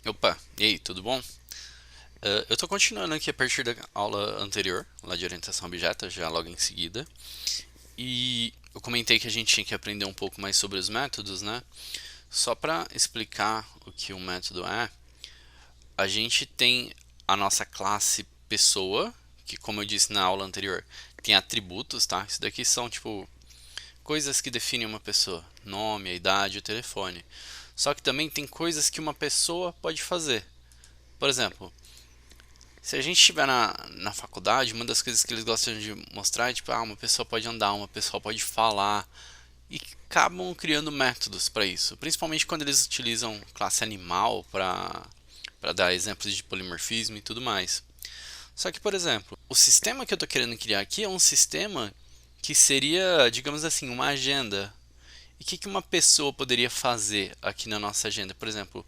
Opa, e aí, tudo bom? Eu estou continuando aqui a partir da aula anterior, lá de orientação a objetos, já logo em seguida. E eu comentei que a gente tinha que aprender um pouco mais sobre os métodos, né? Só para explicar o que um método é, a gente tem a nossa classe pessoa, que como eu disse na aula anterior, tem atributos, tá? Isso daqui são tipo coisas que definem uma pessoa, nome, a idade, o telefone. Só que também tem coisas que uma pessoa pode fazer. Por exemplo, se a gente estiver na faculdade, uma das coisas que eles gostam de mostrar é tipo, uma pessoa pode andar, uma pessoa pode falar, e acabam criando métodos para isso, principalmente quando eles utilizam classe animal para dar exemplos de polimorfismo e tudo mais. Só que, por exemplo, o sistema que eu estou querendo criar aqui é um sistema que seria, digamos assim, uma agenda. E o que uma pessoa poderia fazer aqui na nossa agenda? Por exemplo,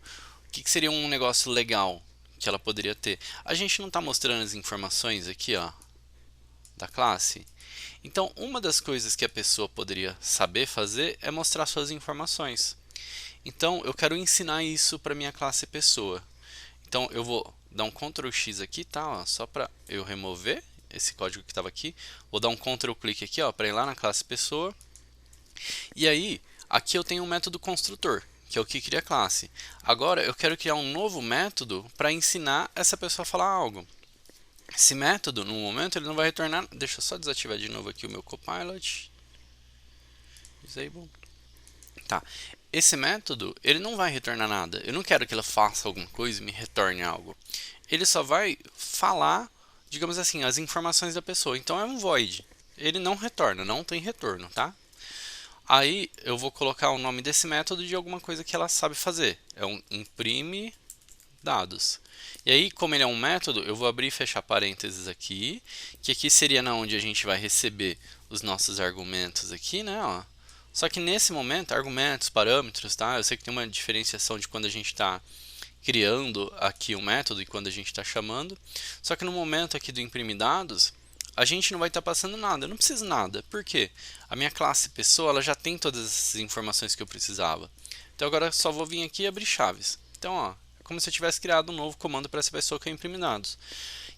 o que seria um negócio legal que ela poderia ter? A gente não está mostrando as informações aqui, ó, da classe. Então, uma das coisas que a pessoa poderia saber fazer é mostrar suas informações. Então, eu quero ensinar isso para minha classe pessoa. Então, eu vou dar um Ctrl X aqui, tá? Ó, só para eu remover esse código que estava aqui. Vou dar um Ctrl clique aqui, ó, para ir lá na classe pessoa. E aí, aqui eu tenho um método construtor, que é o que cria a classe. Agora, eu quero criar um novo método para ensinar essa pessoa a falar algo. Esse método, no momento, ele não vai retornar. Deixa eu só desativar de novo aqui o meu Copilot. Disable. Tá. Esse método, ele não vai retornar nada. Eu não quero que ela faça alguma coisa e me retorne algo. Ele só vai falar, digamos assim, as informações da pessoa. Então é um void. Ele não retorna, não tem retorno, tá? Aí eu vou colocar o nome desse método de alguma coisa que ela sabe fazer. É um imprime dados. E aí, como ele é um método, eu vou abrir e fechar parênteses aqui, que aqui seria na onde a gente vai receber os nossos argumentos aqui, né? Ó. Só que nesse momento, argumentos, parâmetros, tá? Eu sei que tem uma diferenciação de quando a gente está criando aqui o método e quando a gente está chamando. Só que no momento aqui do imprimir dados, a gente não vai estar passando nada. Eu não preciso nada. Por quê? A minha classe pessoa ela já tem todas essas informações que eu precisava. Então agora eu só vou vir aqui e abrir chaves. Então, ó, é como se eu tivesse criado um novo comando para essa pessoa que eu imprime dados.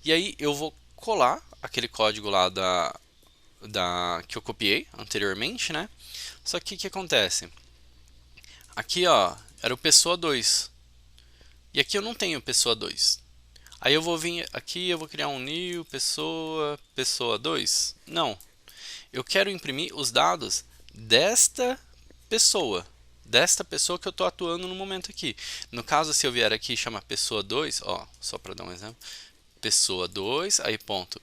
E aí eu vou colar aquele código lá que eu copiei anteriormente, né? Só que o que acontece? Aqui, ó, era o pessoa 2. E aqui eu não tenho pessoa 2. Aí eu vou vir aqui, eu vou criar um new pessoa, pessoa 2. Não, eu quero imprimir os dados desta pessoa. Desta pessoa que eu estou atuando no momento aqui. No caso, se eu vier aqui e chamar pessoa 2, ó, só para dar um exemplo, pessoa 2, aí ponto,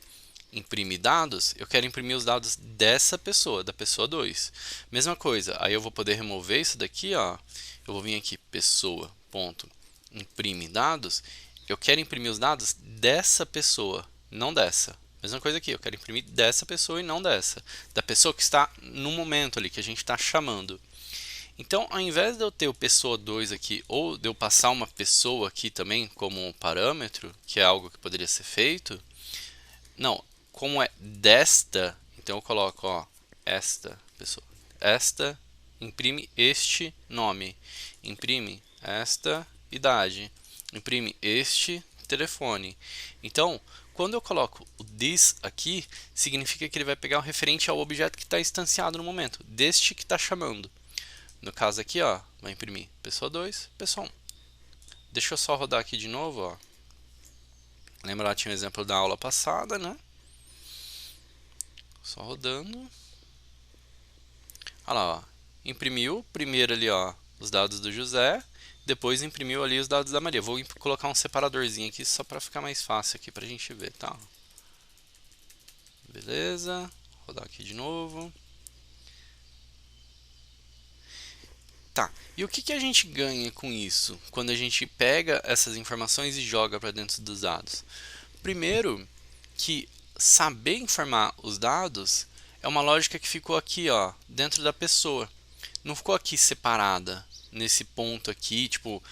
imprimir dados, eu quero imprimir os dados dessa pessoa, da pessoa 2. Mesma coisa, aí eu vou poder remover isso daqui, ó, eu vou vir aqui, pessoa, ponto, imprime dados, eu quero imprimir os dados dessa pessoa, não dessa. Mesma coisa aqui, eu quero imprimir dessa pessoa e não dessa. Da pessoa que está no momento ali, que a gente está chamando. Então, ao invés de eu ter o pessoa 2 aqui, ou de eu passar uma pessoa aqui também como um parâmetro, que é algo que poderia ser feito, não, como é desta, então eu coloco, ó, esta pessoa. Esta imprime este nome, imprime esta idade, imprime este telefone. Então, quando eu coloco o this aqui, significa que ele vai pegar o referente ao objeto que está instanciado no momento, deste que está chamando. No caso aqui, ó, vai imprimir pessoa 2, pessoa 1. Deixa eu só rodar aqui de novo, ó. Lembra lá, tinha um exemplo da aula passada, né? Só rodando. Olha lá, ó. Imprimiu primeiro ali, ó, os dados do José, depois imprimiu ali os dados da Maria. Vou colocar um separadorzinho aqui só para ficar mais fácil aqui pra gente ver, tá? Beleza. Rodar aqui de novo. Tá. E o que a gente ganha com isso quando a gente pega essas informações e joga para dentro dos dados? Primeiro, que saber informar os dados é uma lógica que ficou aqui, ó, dentro da pessoa. Não ficou aqui separada nesse ponto aqui, tipo,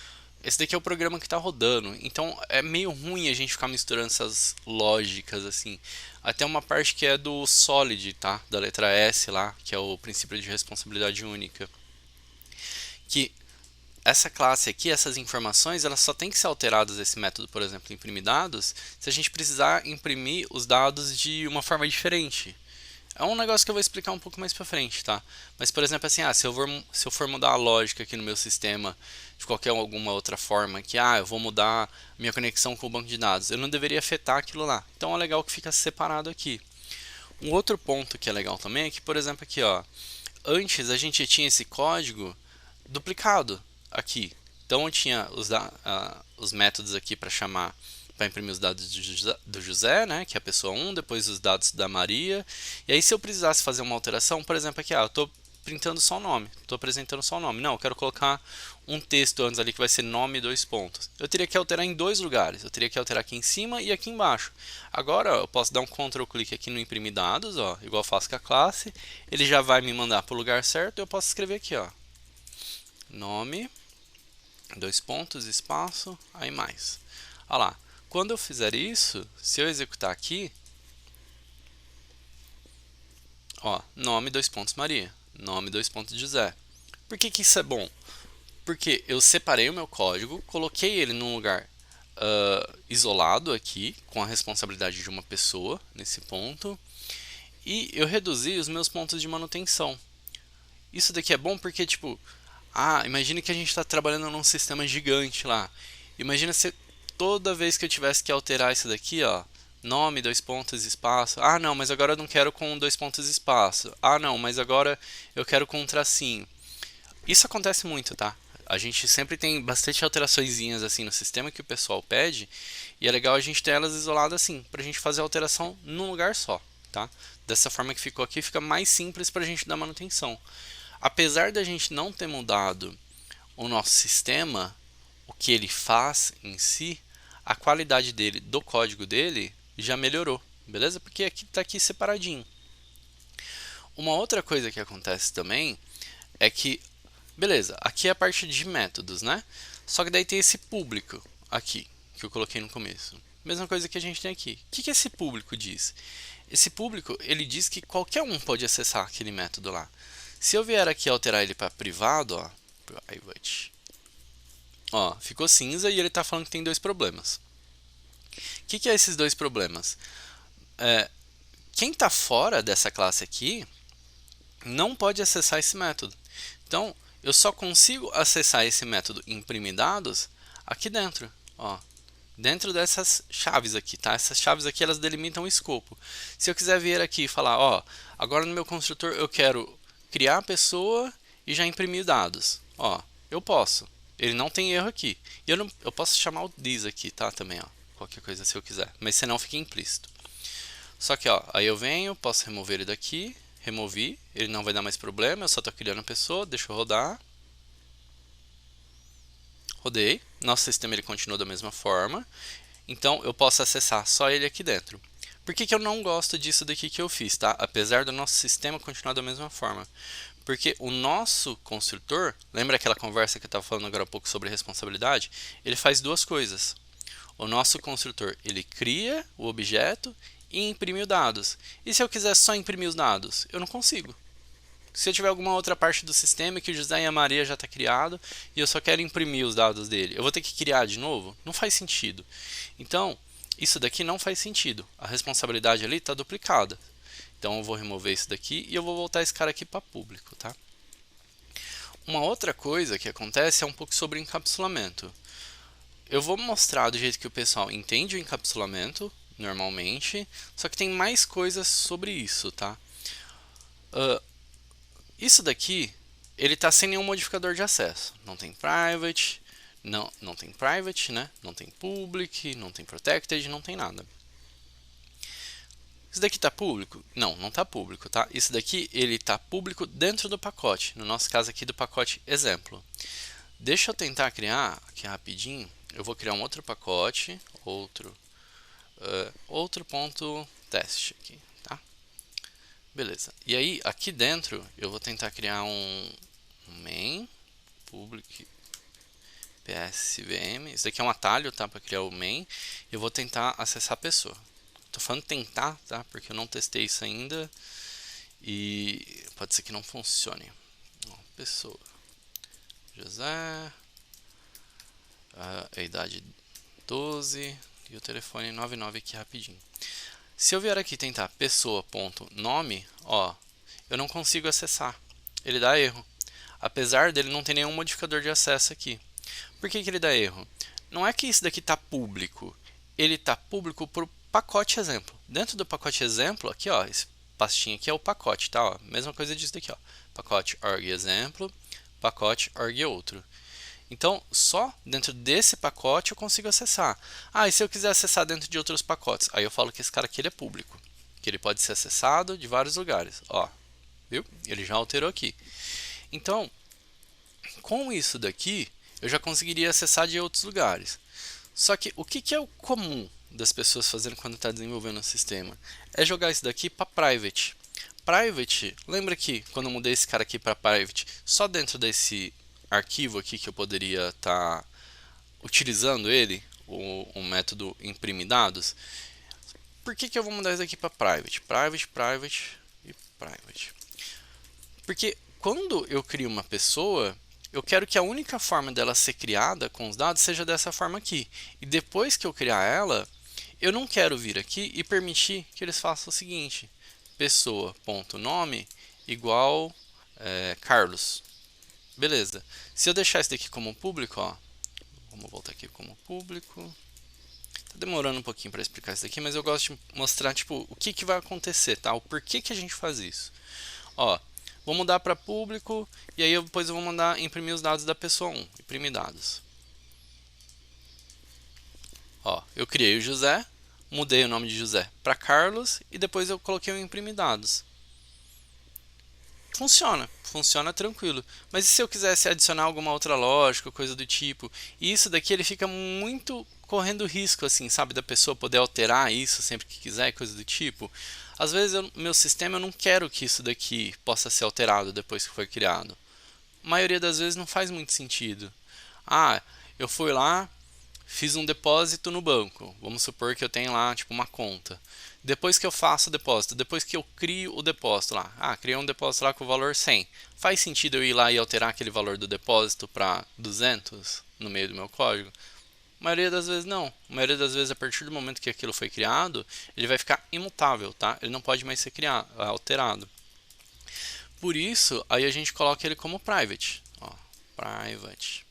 esse daqui é o programa que está rodando. Então é meio ruim a gente ficar misturando essas lógicas assim. Até uma parte que é do Solid, tá? Da letra S lá, que é o princípio de responsabilidade única. Que essa classe aqui, essas informações, elas só têm que ser alteradas esse método, por exemplo, imprimir dados, se a gente precisar imprimir os dados de uma forma diferente. É um negócio que eu vou explicar um pouco mais pra frente, tá? Mas, por exemplo, assim, se eu for mudar a lógica aqui no meu sistema de qualquer alguma outra forma, que, eu vou mudar minha conexão com o banco de dados, eu não deveria afetar aquilo lá. Então é legal que fica separado aqui. Um outro ponto que é legal também é que, por exemplo, aqui, ó, antes a gente tinha esse código duplicado aqui. Então eu tinha os métodos aqui para chamar, para imprimir os dados do José, né, que é a pessoa 1, depois os dados da Maria. E aí se eu precisasse fazer uma alteração, por exemplo, aqui, eu estou printando só o nome, estou apresentando só o nome. Não, eu quero colocar um texto antes ali que vai ser nome dois pontos. Eu teria que alterar em dois lugares. Eu teria que alterar aqui em cima e aqui embaixo. Agora eu posso dar um Ctrl clique aqui no imprimir dados, ó, igual eu faço com a classe. Ele já vai me mandar para o lugar certo. Eu posso escrever aqui, ó, nome dois pontos, espaço, aí mais. Olha lá, quando eu fizer isso, se eu executar aqui, ó, nome dois pontos Maria, nome dois pontos José. Por que que isso é bom? Porque eu separei o meu código, coloquei ele num lugar isolado aqui, com a responsabilidade de uma pessoa nesse ponto, e eu reduzi os meus pontos de manutenção. Isso daqui é bom porque, tipo, imagine que a gente está trabalhando num sistema gigante lá. Imagina se toda vez que eu tivesse que alterar isso daqui, ó, nome, dois pontos, espaço. Não, mas agora eu não quero com dois pontos, espaço. Não, mas agora eu quero com um tracinho. Isso acontece muito, tá? A gente sempre tem bastante alteraçõezinhas assim no sistema que o pessoal pede, e é legal a gente ter elas isoladas assim, pra gente fazer a alteração num lugar só, tá? Dessa forma que ficou aqui, fica mais simples pra gente dar manutenção. Apesar da gente não ter mudado o nosso sistema, o que ele faz em si, a qualidade dele, do código dele, já melhorou, beleza? Porque aqui está aqui separadinho. Uma outra coisa que acontece também é que, beleza, aqui é a parte de métodos, né? Só que daí tem esse público aqui, que eu coloquei no começo. Mesma coisa que a gente tem aqui. O que esse público diz? Esse público, ele diz que qualquer um pode acessar aquele método lá. Se eu vier aqui alterar ele para privado, ó, private, ó, ficou cinza e ele está falando que tem dois problemas. O que é esses dois problemas? Quem está fora dessa classe aqui não pode acessar esse método. Então, eu só consigo acessar esse método imprimir dados aqui dentro, ó, dentro dessas chaves aqui, tá? Essas chaves aqui, elas delimitam o escopo. Se eu quiser vir aqui e falar, ó, agora no meu construtor eu quero criar a pessoa e já imprimir dados, ó, eu posso. Ele não tem erro aqui. E eu posso chamar o this aqui, tá? Também, ó, qualquer coisa se eu quiser, mas senão fica implícito. Só que, ó, aí eu venho, posso remover ele daqui, removi, ele não vai dar mais problema, eu só estou criando a pessoa, deixa eu rodar. Rodei, nosso sistema ele continua da mesma forma, então eu posso acessar só ele aqui dentro. Por que eu não gosto disso daqui que eu fiz, tá? Apesar do nosso sistema continuar da mesma forma. Porque o nosso construtor, lembra aquela conversa que eu estava falando agora há pouco sobre responsabilidade? Ele faz duas coisas. O nosso construtor, ele cria o objeto e imprime os dados. E se eu quiser só imprimir os dados? Eu não consigo. Se eu tiver alguma outra parte do sistema que o José e a Maria já está criado e eu só quero imprimir os dados dele, eu vou ter que criar de novo? Não faz sentido. Então, isso daqui não faz sentido. A responsabilidade ali está duplicada. Então eu vou remover isso daqui e eu vou voltar esse cara aqui para público, tá? Uma outra coisa que acontece é um pouco sobre encapsulamento. Eu vou mostrar do jeito que o pessoal entende o encapsulamento, normalmente, só que tem mais coisas sobre isso, tá? Isso daqui, ele está sem nenhum modificador de acesso. Não tem private, não tem private, né? Não tem public, não tem protected, não tem nada. Isso daqui está público? Não, não está público, tá? Isso daqui, ele está público dentro do pacote. No nosso caso aqui do pacote exemplo. Deixa eu tentar criar aqui rapidinho. Eu vou criar um outro pacote, outro ponto teste aqui, tá? Beleza. E aí, aqui dentro, eu vou tentar criar um main public psvm. Isso daqui é um atalho, tá? Para criar o main. Eu vou tentar acessar a pessoa. Tô falando tentar, tá? Porque eu não testei isso ainda e pode ser que não funcione. Ó, pessoa José, a idade 12 e o telefone 99 aqui rapidinho. Se eu vier aqui tentar pessoa.nome, ó, eu não consigo acessar. Ele dá erro. Apesar dele não ter nenhum modificador de acesso aqui. Por que que ele dá erro? Não é que isso daqui está público. Ele está público para o pacote exemplo. Dentro do pacote exemplo, aqui ó, esse pastinho aqui é o pacote, tá? Ó, mesma coisa disso daqui, ó. Pacote org exemplo, pacote org outro. Então, só dentro desse pacote eu consigo acessar. Ah, e se eu quiser acessar dentro de outros pacotes? Aí eu falo que esse cara aqui ele é público, que ele pode ser acessado de vários lugares. Ó, viu? Ele já alterou aqui. Então, com isso daqui, eu já conseguiria acessar de outros lugares. Só que o que é o comum das pessoas fazendo quando está desenvolvendo um sistema? É jogar isso daqui para private. Private, lembra que quando eu mudei esse cara aqui para private, só dentro desse arquivo aqui que eu poderia estar utilizando ele, o método imprimir dados? Por que eu vou mudar isso aqui para private? Private, private e private. Porque quando eu crio uma pessoa, eu quero que a única forma dela ser criada com os dados seja dessa forma aqui. E depois que eu criar ela, eu não quero vir aqui e permitir que eles façam o seguinte: pessoa.nome igual Carlos. Beleza. Se eu deixar isso daqui como público, ó, vamos voltar aqui como público. Tá demorando um pouquinho para explicar isso daqui, mas eu gosto de mostrar tipo o que vai acontecer, tá? O porquê que a gente faz isso. Ó, vou mudar para público e aí depois eu vou mandar imprimir os dados da pessoa 1. Imprimir dados. Ó, eu criei o José, mudei o nome de José para Carlos e depois eu coloquei o imprimir dados. Funciona tranquilo. Mas e se eu quisesse adicionar alguma outra lógica, coisa do tipo? E isso daqui ele fica muito correndo risco, assim, sabe, da pessoa poder alterar isso sempre que quiser, coisa do tipo. Às vezes, meu sistema eu não quero que isso daqui possa ser alterado depois que foi criado. A maioria das vezes não faz muito sentido. Ah, eu fui lá, fiz um depósito no banco. Vamos supor que eu tenho lá tipo uma conta. Depois que eu faço o depósito, depois que eu crio o depósito lá, criei um depósito lá com o valor 100. Faz sentido eu ir lá e alterar aquele valor do depósito para 200 no meio do meu código? A maioria das vezes não. A maioria das vezes, a partir do momento que aquilo foi criado, ele vai ficar imutável, tá? Ele não pode mais ser alterado. Por isso, aí a gente coloca ele como private. Ó, private.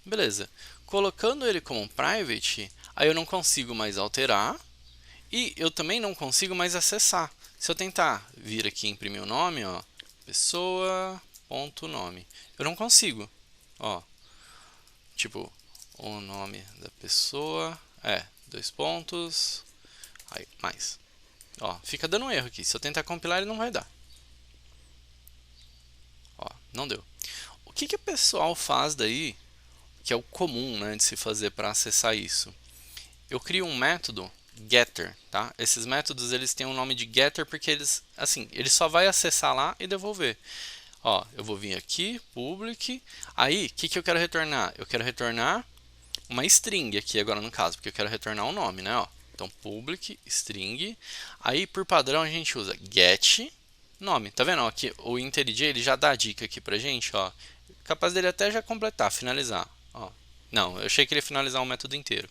Beleza. Colocando ele como private, aí eu não consigo mais alterar e eu também não consigo mais acessar. Se eu tentar vir aqui e imprimir o nome, ó, pessoa.nome, eu não consigo. Ó, tipo, o nome da pessoa é dois pontos, aí mais. Ó, fica dando um erro aqui. Se eu tentar compilar, ele não vai dar. Ó, não deu. O que o pessoal faz daí, que é o comum, né, de se fazer para acessar isso? Eu crio um método getter, tá? Esses métodos eles têm o nome de getter porque ele só vai acessar lá e devolver. Ó, eu vou vir aqui, public, aí o que eu quero retornar? Eu quero retornar uma string aqui agora no caso, porque eu quero retornar um nome, né? Ó, então public string, aí por padrão a gente usa get nome, tá vendo? Ó, aqui o IntelliJ ele já dá a dica aqui pra gente, ó, capaz dele até já completar, finalizar. Ó, não, eu achei que ele ia finalizar o método inteiro.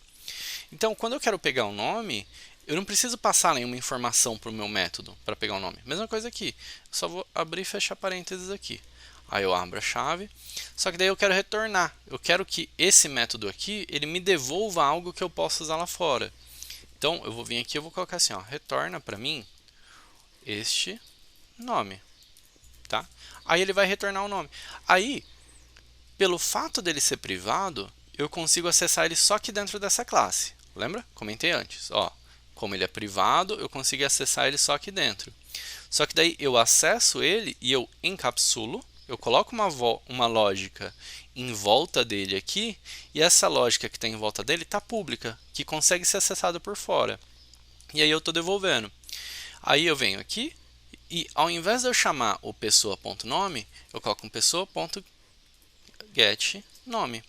Então, quando eu quero pegar o nome, eu não preciso passar nenhuma informação para o meu método para pegar o nome. Mesma coisa aqui. Eu só vou abrir e fechar parênteses aqui. Aí eu abro a chave. Só que daí eu quero retornar. Eu quero que esse método aqui, ele me devolva algo que eu possa usar lá fora. Então, eu vou vir aqui e vou colocar assim, ó, retorna para mim este nome. Tá? Aí ele vai retornar o nome. Aí, pelo fato dele ser privado, eu consigo acessar ele só aqui dentro dessa classe. Lembra? Comentei antes. Ó, como ele é privado, eu consigo acessar ele só aqui dentro. Só que daí eu acesso ele e eu encapsulo, eu coloco uma lógica em volta dele aqui, e essa lógica que está em volta dele está pública, que consegue ser acessada por fora. E aí eu estou devolvendo. Aí eu venho aqui e ao invés de eu chamar o pessoa.nome, eu coloco um pessoa.getNome.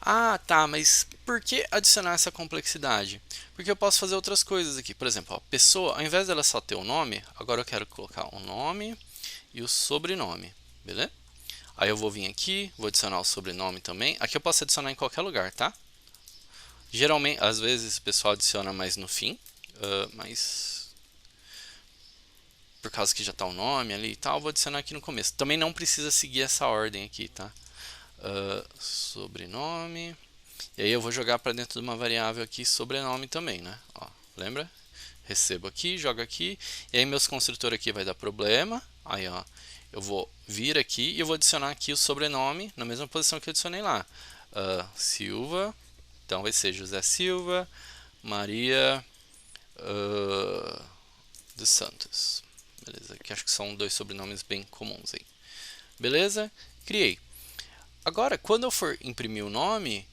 Ah, tá, mas por que adicionar essa complexidade? Porque eu posso fazer outras coisas aqui. Por exemplo, a pessoa, ao invés dela só ter o nome, agora eu quero colocar o nome e o sobrenome, beleza? Aí eu vou vir aqui, vou adicionar o sobrenome também. Aqui eu posso adicionar em qualquer lugar, tá? Geralmente, às vezes o pessoal adiciona mais no fim, mas por causa que já está o nome ali e tal, eu vou adicionar aqui no começo. Também não precisa seguir essa ordem aqui, tá? Sobrenome. E aí eu vou jogar para dentro de uma variável aqui sobrenome também, né? Ó, lembra? Recebo aqui, jogo aqui, e aí meus construtores aqui vai dar problema. Aí, ó, eu vou vir aqui e eu vou adicionar aqui o sobrenome na mesma posição que eu adicionei lá. Silva, então vai ser José Silva, Maria dos Santos. Beleza, que acho que são dois sobrenomes bem comuns aí. Beleza? Criei. Agora, quando eu for imprimir o nome,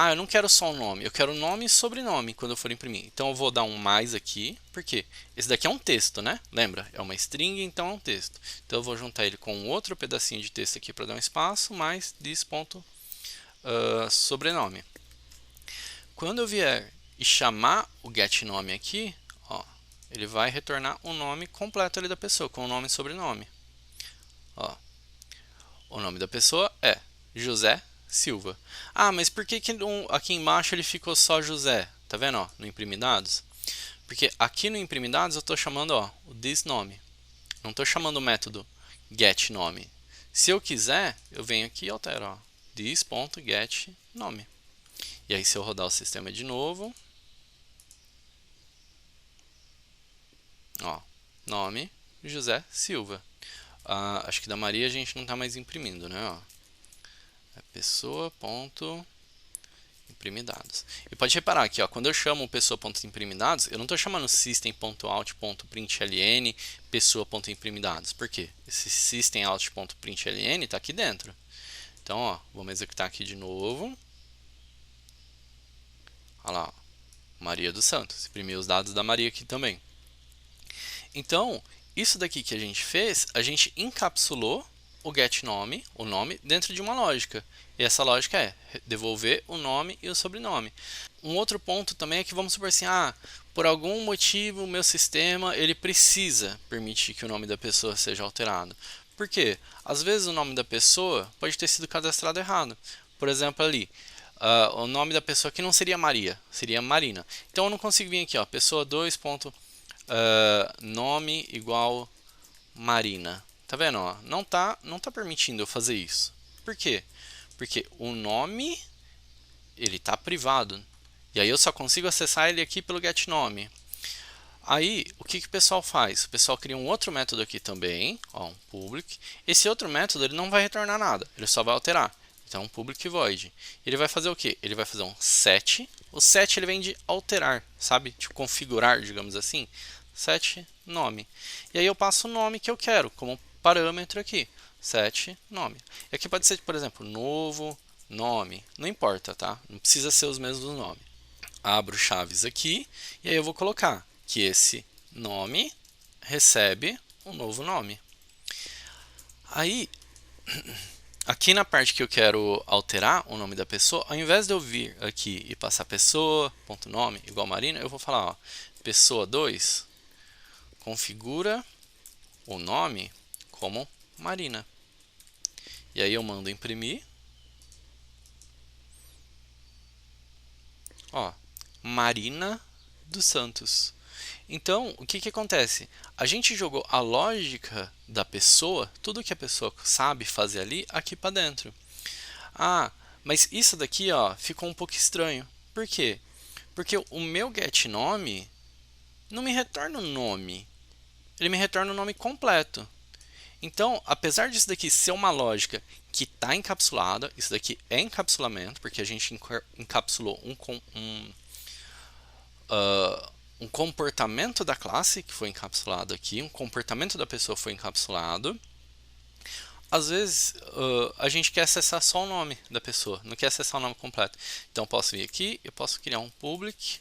eu não quero só o nome, eu quero nome e sobrenome quando eu for imprimir. Então eu vou dar um mais aqui, porque esse daqui é um texto, né? Lembra? É uma string, então é um texto. Então eu vou juntar ele com um outro pedacinho de texto aqui para dar um espaço, mais this.sobrenome. Quando eu vier e chamar o getNome aqui, ó, ele vai retornar o nome completo ali da pessoa, com o nome e sobrenome. Ó, o nome da pessoa é José Silva. Mas por que aqui embaixo ele ficou só José? Tá vendo, ó, no imprime dados? Porque aqui no imprime dados eu estou chamando, ó, o thisNome. Não estou chamando o método getNome. Se eu quiser, eu venho aqui e altero, ó, this.getNome. E aí se eu rodar o sistema de novo, ó, nome José Silva. Acho que da Maria a gente não está mais imprimindo, né? Ó. É pessoa ponto imprimir dados. E pode reparar aqui, ó, quando eu chamo pessoa ponto imprimir dados, eu não estou chamando system.out.println pessoa ponto imprimir dados. Por quê? Esse system.out.println está aqui dentro. Então, ó, vamos executar aqui de novo. Olha lá, ó, Maria dos Santos. Imprimir os dados da Maria aqui também. Então, isso daqui que a gente fez, a gente encapsulou o getNome, o nome, dentro de uma lógica. E essa lógica é devolver o nome e o sobrenome. Um outro ponto também é que vamos supor assim, por algum motivo o meu sistema ele precisa permitir que o nome da pessoa seja alterado. Por quê? Às vezes o nome da pessoa pode ter sido cadastrado errado. Por exemplo ali, o nome da pessoa aqui não seria Maria, seria Marina. Então eu não consigo vir aqui, ó, pessoa 2. Nome igual Marina. Tá vendo? Ó? Não tá permitindo eu fazer isso. Por quê? Porque o nome ele tá privado. E aí eu só consigo acessar ele aqui pelo getNome. Aí, o que o pessoal faz? O pessoal cria um outro método aqui também, ó, um public. Esse outro método ele não vai retornar nada, ele só vai alterar. Então, um public void. Ele vai fazer o quê? Ele vai fazer um set. O set ele vem de alterar, sabe? De configurar, digamos assim. Set nome. E aí eu passo o nome que eu quero como parâmetro aqui. Set nome. E aqui pode ser, por exemplo, novo nome. Não importa, tá? Não precisa ser os mesmos nomes. Abro chaves aqui e aí eu vou colocar que esse nome recebe um novo nome. Aí, aqui na parte que eu quero alterar o nome da pessoa, ao invés de eu vir aqui e passar pessoa.nome igual Marina, eu vou falar, ó, pessoa 2 configura o nome como Marina. E aí eu mando imprimir. Ó, Marina dos Santos. Então, o que acontece? A gente jogou a lógica da pessoa, tudo que a pessoa sabe fazer ali, aqui para dentro. Mas isso daqui ó, ficou um pouco estranho. Por quê? Porque o meu getNome não me retorna o nome. Ele me retorna o nome completo. Então, apesar disso daqui ser uma lógica que está encapsulada, isso daqui é encapsulamento, porque a gente encapsulou um comportamento da classe que foi encapsulado aqui, um comportamento da pessoa foi encapsulado. Às vezes a gente quer acessar só o nome da pessoa, não quer acessar o nome completo. Então eu posso vir aqui, eu posso criar um public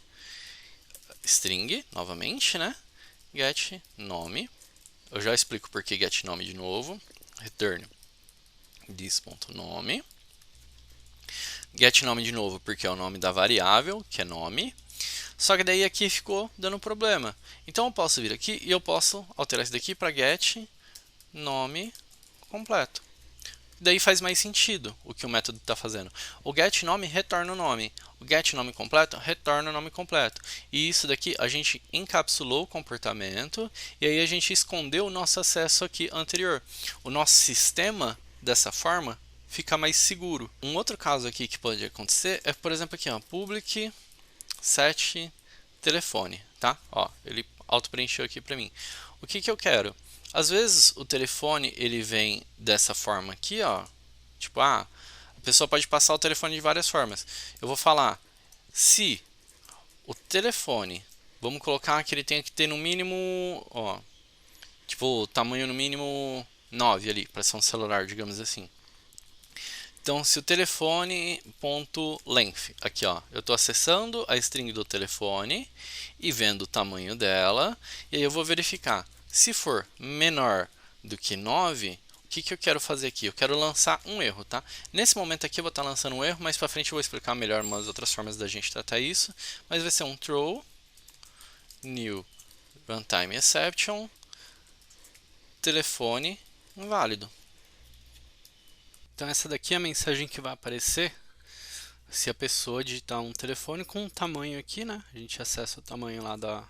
string, novamente, né? Get nome. Eu já explico por que get nome de novo. Return this.nome. Get nome de novo porque é o nome da variável, que é nome. Só que daí aqui ficou dando problema. Então eu posso vir aqui e eu posso alterar isso daqui para get nome completo. daí faz mais sentido o que o método está fazendo. O getNome retorna o nome, o getNome completo retorna o nome completo. E isso daqui a gente encapsulou o comportamento e aí a gente escondeu o nosso acesso aqui anterior. O nosso sistema, dessa forma, fica mais seguro. Um outro caso aqui que pode acontecer é, por exemplo, aqui, ó, public set telefone, tá? Ó, ele auto-preencheu aqui para mim. O que eu quero? Às vezes o telefone ele vem dessa forma aqui, ó. Tipo, a pessoa pode passar o telefone de várias formas. Eu vou falar se o telefone, vamos colocar que ele tenha que ter no mínimo, ó, tipo, tamanho no mínimo 9 ali, para ser um celular, digamos assim. Então, se o telefone.length, aqui ó, eu estou acessando a string do telefone e vendo o tamanho dela, e aí eu vou verificar. Se for menor do que 9, o que eu quero fazer aqui? Eu quero lançar um erro, tá? Nesse momento aqui eu vou estar lançando um erro, mais para frente eu vou explicar melhor umas outras formas da gente tratar isso, mas vai ser um throw new runtime exception telefone inválido. Então essa daqui é a mensagem que vai aparecer se a pessoa digitar um telefone com um tamanho aqui, né? A gente acessa o tamanho lá da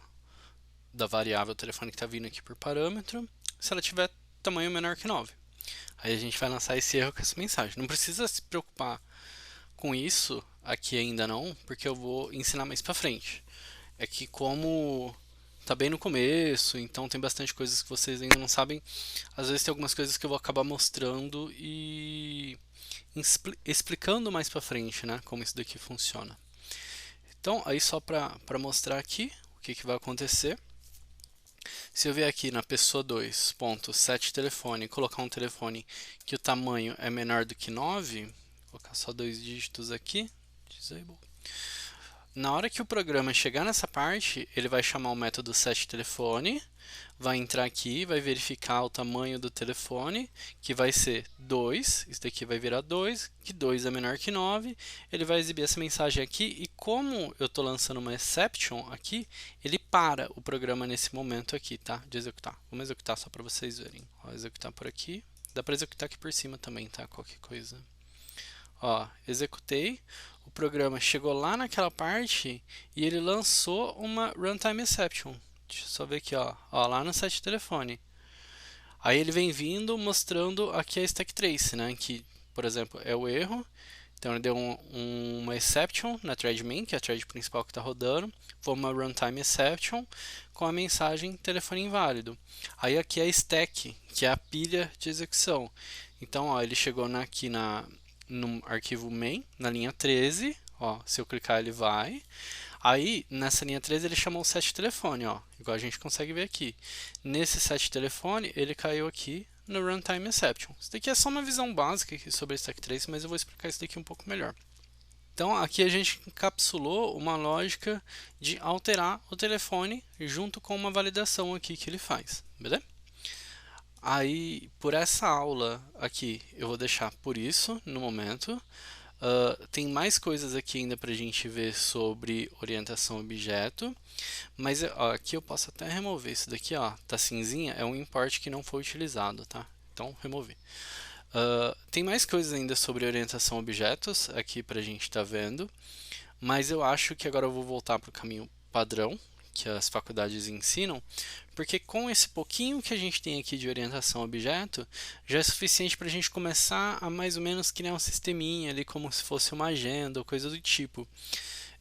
variável telefone que está vindo aqui por parâmetro. Se ela tiver tamanho menor que 9. Aí a gente vai lançar esse erro com essa mensagem. Não precisa se preocupar com isso aqui ainda não, porque eu vou ensinar mais para frente. É que como tá bem no começo, então tem bastante coisas que vocês ainda não sabem. Às vezes tem algumas coisas que eu vou acabar mostrando e explicando mais para frente, né, como isso daqui funciona. Então, aí só para mostrar aqui o que vai acontecer. Se eu vier aqui na pessoa 2.set telefone e colocar um telefone que o tamanho é menor do que 9, vou colocar só 2 dígitos aqui, disable. Na hora que o programa chegar nessa parte, ele vai chamar o método setTelefone, vai entrar aqui, vai verificar o tamanho do telefone, que vai ser 2, isso daqui vai virar 2, que 2 é menor que 9, ele vai exibir essa mensagem aqui, e como eu estou lançando uma exception aqui, ele para o programa nesse momento aqui, tá? De executar. Vamos executar só para vocês verem. Ó, executar por aqui, dá para executar aqui por cima também, tá? Qualquer coisa. Ó, executei, o programa chegou lá naquela parte e ele lançou uma runtime exception. Deixa eu só ver aqui, ó, lá no set telefone. Aí ele vem vindo mostrando aqui a stack trace, né, que, por exemplo, é o erro. Então ele deu uma exception na thread main, que é a thread principal que está rodando, foi uma runtime exception com a mensagem telefone inválido. Aí aqui é a stack, que é a pilha de execução. Então, ó, ele chegou aqui no arquivo main, na linha 13, ó, se eu clicar ele vai. Aí, nessa linha 13, ele chamou o set telefone, ó, igual a gente consegue ver aqui. Nesse set telefone, ele caiu aqui no runtime exception. Isso daqui é só uma visão básica aqui sobre stack trace, mas eu vou explicar isso daqui um pouco melhor. Então, aqui a gente encapsulou uma lógica de alterar o telefone junto com uma validação aqui que ele faz, beleza? Aí, por essa aula aqui, eu vou deixar por isso no momento. Tem mais coisas aqui ainda para a gente ver sobre orientação a objeto, mas ó, aqui eu posso até remover isso daqui, ó, tá cinzinha, é um import que não foi utilizado, tá? Então, remover. Tem mais coisas ainda sobre orientação a objetos aqui para a gente estar vendo, mas eu acho que agora eu vou voltar para o caminho padrão que as faculdades ensinam, porque com esse pouquinho que a gente tem aqui de orientação a objeto, já é suficiente para a gente começar a mais ou menos criar um sisteminha ali, como se fosse uma agenda ou coisa do tipo.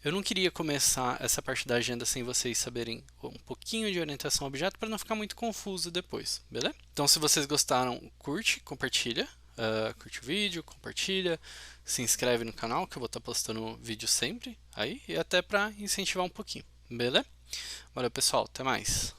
Eu não queria começar essa parte da agenda sem vocês saberem um pouquinho de orientação a objeto para não ficar muito confuso depois, beleza? Então, se vocês gostaram, curte, compartilha, curte o vídeo, compartilha, se inscreve no canal que eu vou estar postando vídeo sempre aí e até para incentivar um pouquinho, beleza? Valeu pessoal, até mais!